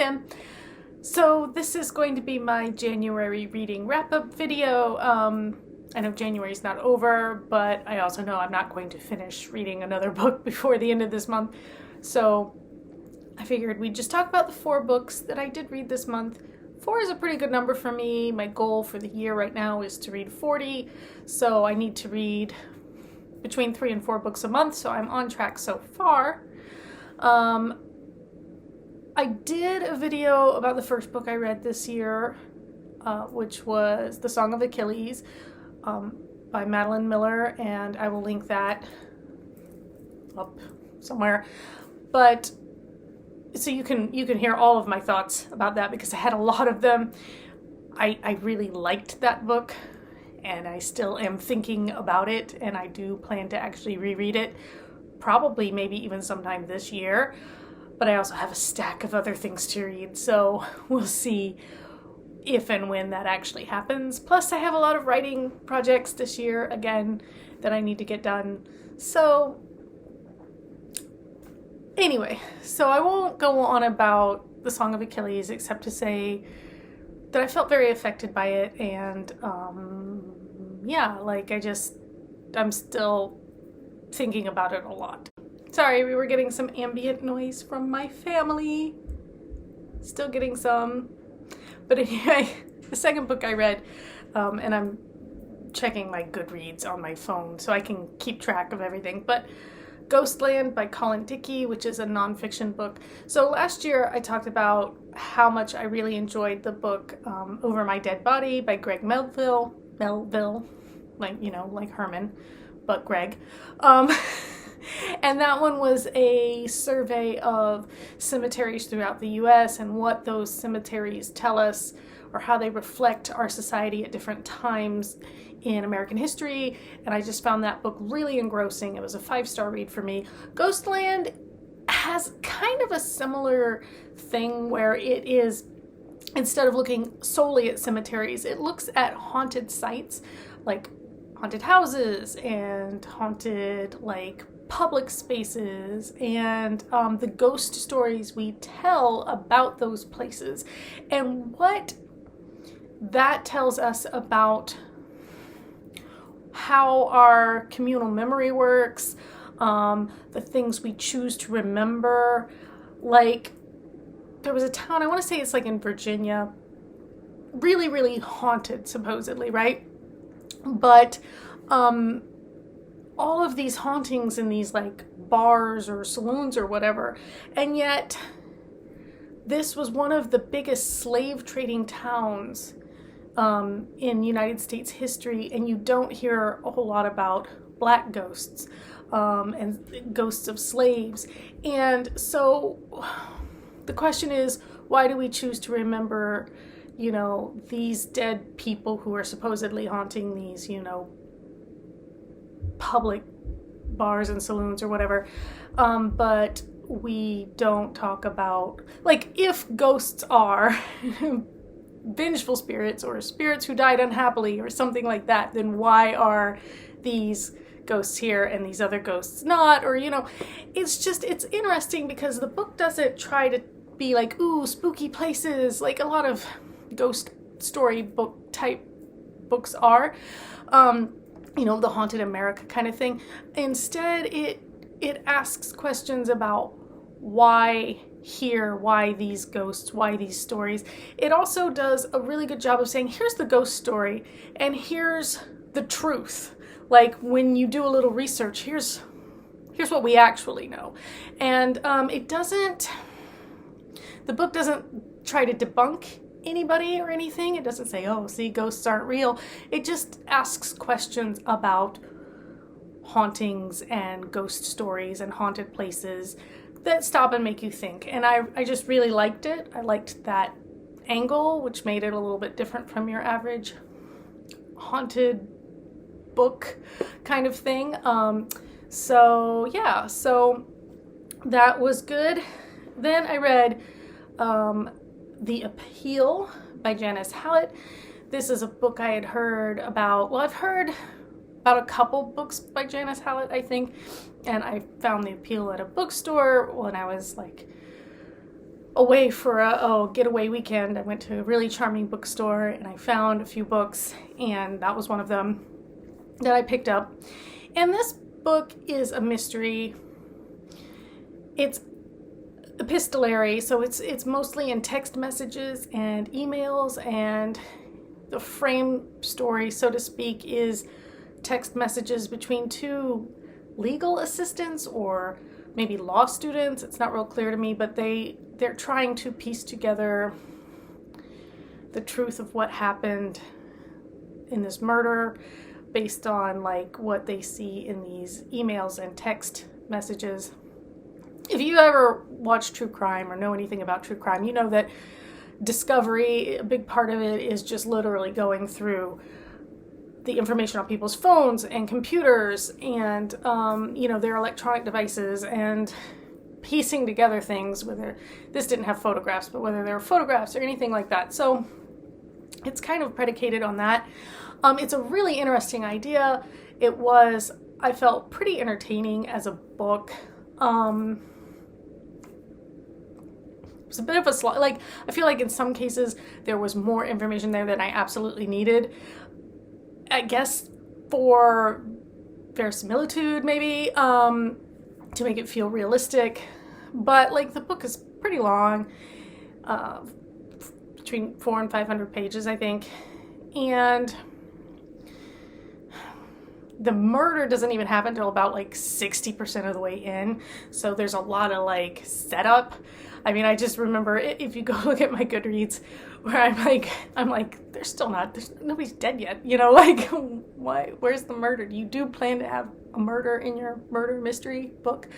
again. So this is going to be my January reading wrap-up video. I know January's not over, but I also know I'm not going to finish reading another book before the end of this month. So I figured we'd just talk about the 4 books that I did read this month. 4 is a pretty good number for me. My goal for the year right now is to read 40, so I need to read between 3 and 4 books a month, so I'm on track so far. I did a video about the first book I read this year, which was The Song of Achilles by Madeline Miller, and I will link that up somewhere. But so you can hear all of my thoughts about that because I had a lot of them. I really liked that book, and I still am thinking about it, and I do plan to actually reread it, probably maybe even sometime this year. But I also have a stack of other things to read, so we'll see if and when that actually happens. Plus, I have a lot of writing projects this year, again, that I need to get done. So anyway, so I won't go on about The Song of Achilles except to say that I felt very affected by it, and yeah, like I'm still thinking about it a lot. Sorry, we were getting some ambient noise from my family. Still getting some. But anyway, the second book I read, and I'm checking my Goodreads on my phone so I can keep track of everything, but Ghostland by Colin Dickey, which is a nonfiction book. So last year I talked about how much I really enjoyed the book Over My Dead Body by Greg Melville, like Herman, but Greg. And that one was a survey of cemeteries throughout the US and what those cemeteries tell us or how they reflect our society at different times in American history. And I just found that book really engrossing. It was a 5-star read for me. Ghostland has kind of a similar thing where it is, instead of looking solely at cemeteries, it looks at haunted sites, like haunted houses and haunted public spaces, and the ghost stories we tell about those places and what that tells us about how our communal memory works, the things we choose to remember. Like, there was a town, I want to say it's in Virginia, really, really haunted, supposedly, right? But all of these hauntings in these bars or saloons or whatever, and yet this was one of the biggest slave trading towns in United States history, and you don't hear a whole lot about black ghosts and ghosts of slaves. And so the question is, why do we choose to remember, these dead people who are supposedly haunting these, public bars and saloons or whatever, but we don't talk about, if ghosts are vengeful spirits or spirits who died unhappily or something like that, then why are these ghosts here and these other ghosts not? Or, it's interesting because the book doesn't try to be ooh, spooky places, like a lot of ghost story book type books are. The Haunted America kind of thing. Instead, it asks questions about why here, why these ghosts, why these stories. It also does a really good job of saying, here's the ghost story, and here's the truth. When you do a little research, here's what we actually know. And the book doesn't try to debunk anybody or anything. It doesn't say, oh, see, ghosts aren't real. It just asks questions about hauntings and ghost stories and haunted places that stop and make you think. And I just really liked it. I liked that angle, which made it a little bit different from your average haunted book kind of thing. So yeah, so that was good. Then I read The Appeal by Janice Hallett. This is a book I had heard about. Well, I've heard about a couple books by Janice Hallett, I think, and I found The Appeal at a bookstore when I was away for a getaway weekend. I went to a really charming bookstore and I found a few books, and that was one of them that I picked up. And this book is a mystery. It's epistolary, so it's mostly in text messages and emails, and the frame story, so to speak, is text messages between two legal assistants or maybe law students. It's not real clear to me, but they're trying to piece together the truth of what happened in this murder based on like what they see in these emails and text messages. If you ever watch true crime or know anything about true crime, you know that discovery, a big part of it is just literally going through the information on people's phones and computers and, their electronic devices and piecing together things, whether this didn't have photographs, but whether there were photographs or anything like that. So it's kind of predicated on that. It's a really interesting idea. I felt pretty entertaining as a book. It was a bit of a slog. Like, I feel like in some cases there was more information there than I absolutely needed. I guess for verisimilitude, maybe, to make it feel realistic. But like, the book is pretty long, between 400 and 500 pages, I think. And the murder doesn't even happen until about like 60% of the way in. So there's a lot of like setup. I mean, I just remember, if you go look at my Goodreads, where I'm like, nobody's dead yet, like, why, where's the murder? You do plan to have a murder in your murder mystery book?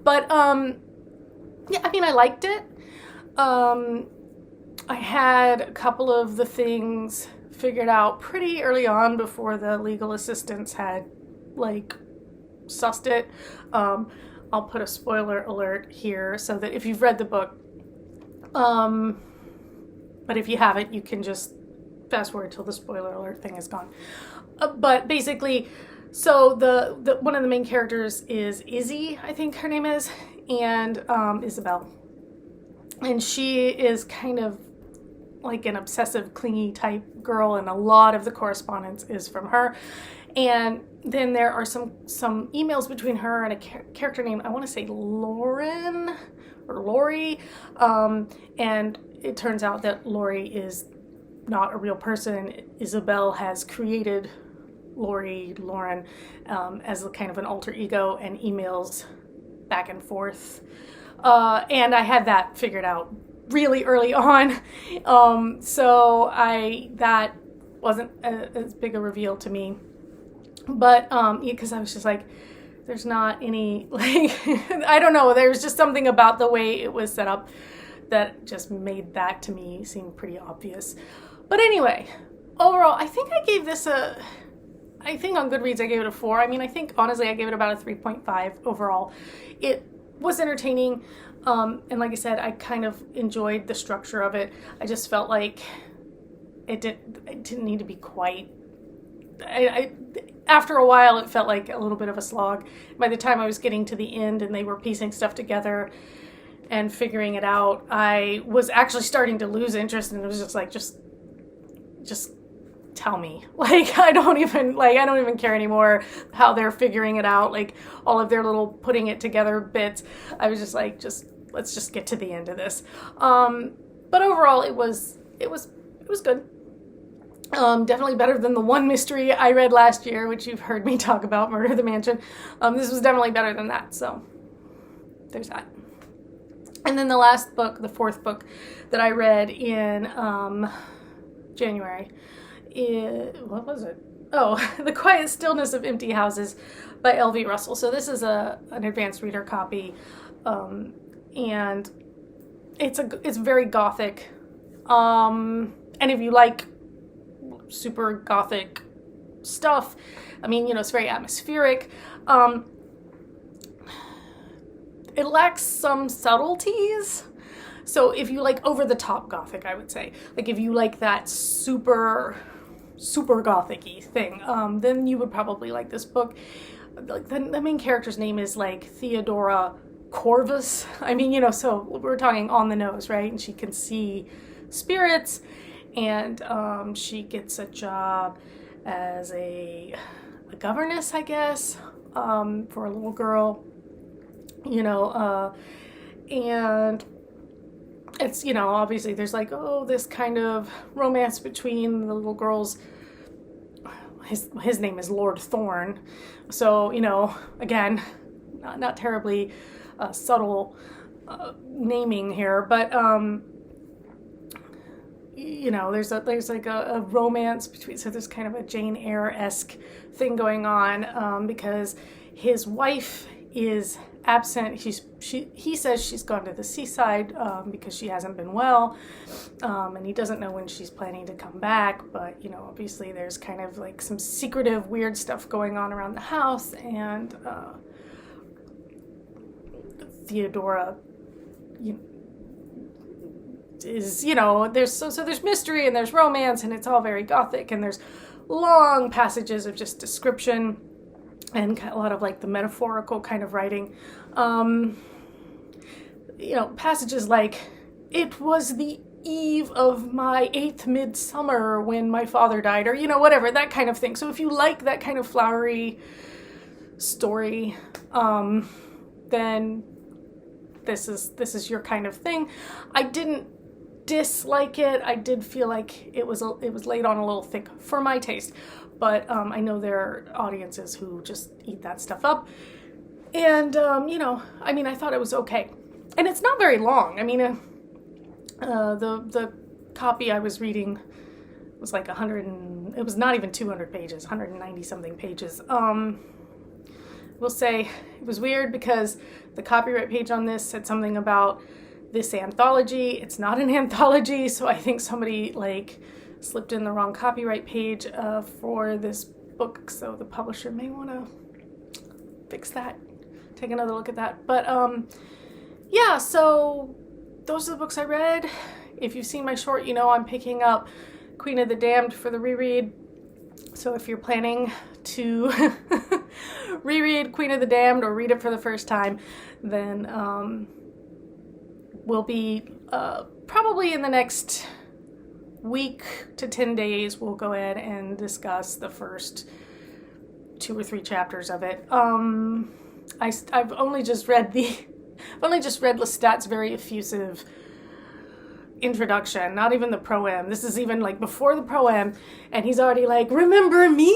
But, yeah, I mean, I liked it. I had a couple of the things figured out pretty early on before the legal assistants had, like, sussed it. I'll put a spoiler alert here so that if you've read the book, but if you haven't, you can just fast forward till the spoiler alert thing is gone. But basically, so the one of the main characters is Izzy, I think her name is, and Isabel. And she is kind of like an obsessive, clingy type girl, and a lot of the correspondence is from her. And then there are some emails between her and a character named, I want to say Lauren or Lori, and it turns out that Lori is not a real person. Isabel has created Lauren, as a kind of an alter ego, and emails back and forth. And I had that figured out really early on, so that wasn't as big a reveal to me. But because I was just like, there's not any, like, I don't know, there was just something about the way it was set up that just made that to me seem pretty obvious. But anyway, overall, I think I gave this I think on Goodreads I gave it a 4. I mean, I think honestly I gave it about a 3.5 overall. It was entertaining, and like I said, I kind of enjoyed the structure of it. I just felt like it didn't need to be quite, after a while it felt like a little bit of a slog. By the time I was getting to the end and they were piecing stuff together and figuring it out, I was actually starting to lose interest, and it was just like, just tell me. Like, I don't even care anymore how they're figuring it out, like all of their little putting it together bits. I was just like, let's just get to the end of this. But overall it was good. Definitely better than the one mystery I read last year, which you've heard me talk about, Murder at the Mansion. This was definitely better than that, so there's that. And then the last book, the fourth book that I read in January, what was it? Oh, The Quiet Stillness of Empty Houses by L.V. Russell. So this is an advanced reader copy, and it's very gothic. And if you like super gothic stuff, I mean, it's very atmospheric. It lacks some subtleties. So if you like over the top gothic, I would say, like if you like that super gothic-y thing, then you would probably like this book. Like the main character's name is like Theodora Corvus. I mean, so we're talking on the nose, right? And she can see spirits, and she gets a job as a governess, I guess, for a little girl, and it's, obviously there's like, this kind of romance between the little girls. His name is Lord Thorn. So, again, not terribly subtle naming here, but, there's like a romance between, so there's kind of a Jane Eyre-esque thing going on, because his wife is absent. He says she's gone to the seaside because she hasn't been well, and he doesn't know when she's planning to come back, but obviously there's kind of like some secretive weird stuff going on around the house, and Theodora is, there's mystery and there's romance, and it's all very gothic, and there's long passages of just description and a lot of like the metaphorical kind of writing. Passages like, "It was the eve of my 8th midsummer when my father died," or, whatever, that kind of thing. So if you like that kind of flowery story, then this is your kind of thing. I didn't dislike it. I did feel like it was laid on a little thick for my taste, but I know there are audiences who just eat that stuff up, and I thought it was okay, and it's not very long. I mean, the copy I was reading was like it was not even 200 pages, 190 something pages. We'll say it was weird because the copyright page on this said something about this anthology. It's not an anthology, so I think somebody like slipped in the wrong copyright page for this book, so the publisher may want to fix that, take another look at that. But yeah, so those are the books I read. If you've seen my short, I'm picking up Queen of the Damned for the reread. So if you're planning to reread Queen of the Damned or read it for the first time, then we'll be probably in the next week to 10 days, we'll go ahead and discuss the first 2 or 3 chapters of it. I've only just read Lestat's very effusive introduction, not even the proem. This is even like before the proem, and he's already like, "Remember me?"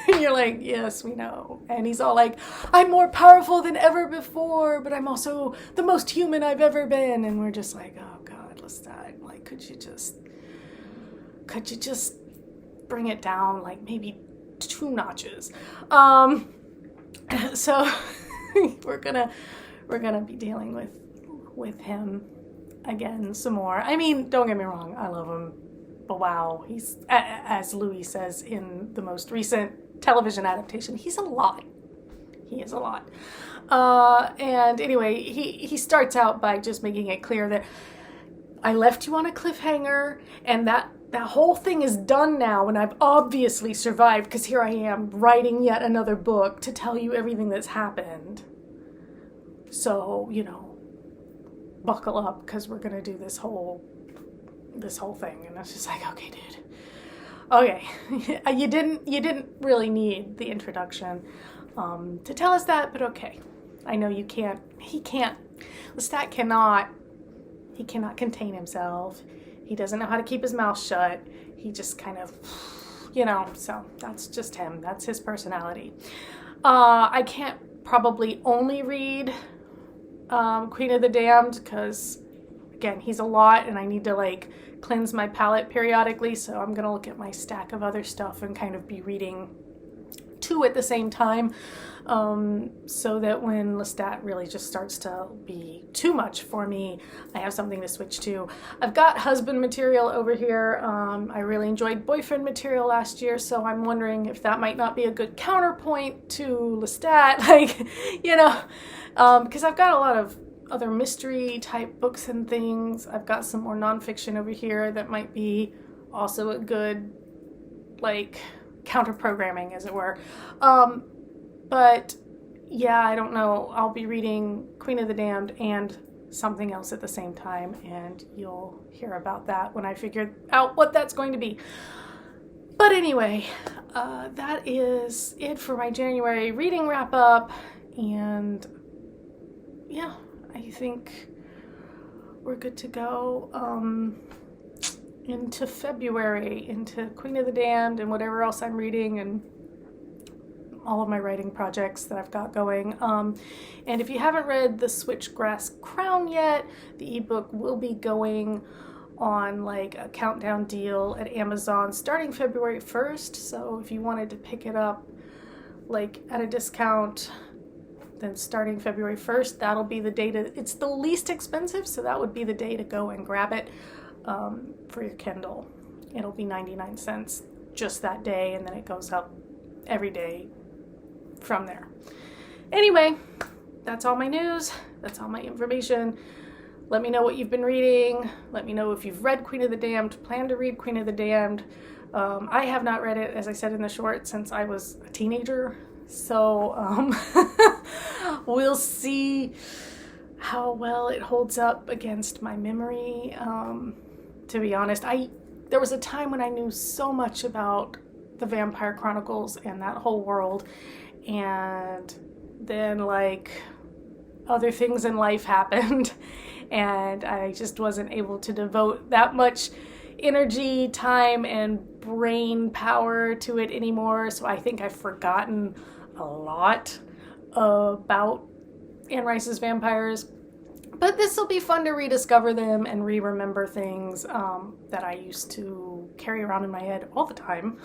And you're like, "Yes, we know." And he's all like, "I'm more powerful than ever before, but I'm also the most human I've ever been." And we're just like, "Oh God, Lestat, like, could you just bring it down like maybe 2 notches?" So we're gonna be dealing with him again some more. I mean, don't get me wrong, I love him, but wow, he's, as Louis says in the most recent television adaptation, he's a lot. He is a lot. And anyway, he starts out by just making it clear that I left you on a cliffhanger, and that whole thing is done now, and I've obviously survived because here I am writing yet another book to tell you everything that's happened. So, buckle up because we're going to do this whole thing. And I was just like, okay, dude. Okay. You didn't really need the introduction to tell us that, but okay. I know you can't. Lestat cannot contain himself. He doesn't know how to keep his mouth shut. He just kind of, so that's just him. That's his personality. I can't probably only read Queen of the Damned because, again, he's a lot and I need to like cleanse my palate periodically, so I'm going to look at my stack of other stuff and kind of be reading 2 at the same time, so that when Lestat really just starts to be too much for me, I have something to switch to. I've got husband material over here. I really enjoyed boyfriend material last year, so I'm wondering if that might not be a good counterpoint to Lestat, because I've got a lot of other mystery type books and things. I've got some more nonfiction over here that might be also a good, counter programming, as it were. But yeah, I don't know. I'll be reading Queen of the Damned and something else at the same time, and you'll hear about that when I figure out what that's going to be. But anyway, that is it for my January reading wrap up, and yeah, I think we're good to go into February, into Queen of the Damned and whatever else I'm reading, and all of my writing projects that I've got going. And if you haven't read The Switchgrass Crown yet, the ebook will be going on like a countdown deal at Amazon starting February 1st. So if you wanted to pick it up like at a discount, then starting February 1st, that'll be the day to, it's the least expensive, so that would be the day to go and grab it for your Kindle. It'll be 99 cents just that day, and then it goes up every day from there. Anyway, that's all my news. That's all my information. Let me know what you've been reading. Let me know if you've read Queen of the Damned, plan to read Queen of the Damned. I have not read it, as I said in the short, since I was a teenager. So we'll see how well it holds up against my memory. To be honest, there was a time when I knew so much about the Vampire Chronicles and that whole world, and then like other things in life happened and I just wasn't able to devote that much energy, time, and brain power to it anymore. So I think I've forgotten a lot about Anne Rice's vampires. But this will be fun to rediscover them and re-remember things that I used to carry around in my head all the time.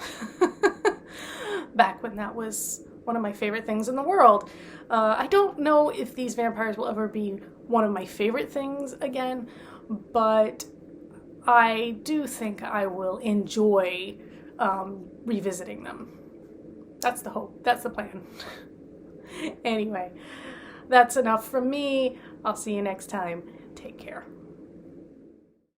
Back when that was one of my favorite things in the world. I don't know if these vampires will ever be one of my favorite things again, but I do think I will enjoy revisiting them. That's the hope. That's the plan. Anyway, that's enough from me. I'll see you next time. Take care.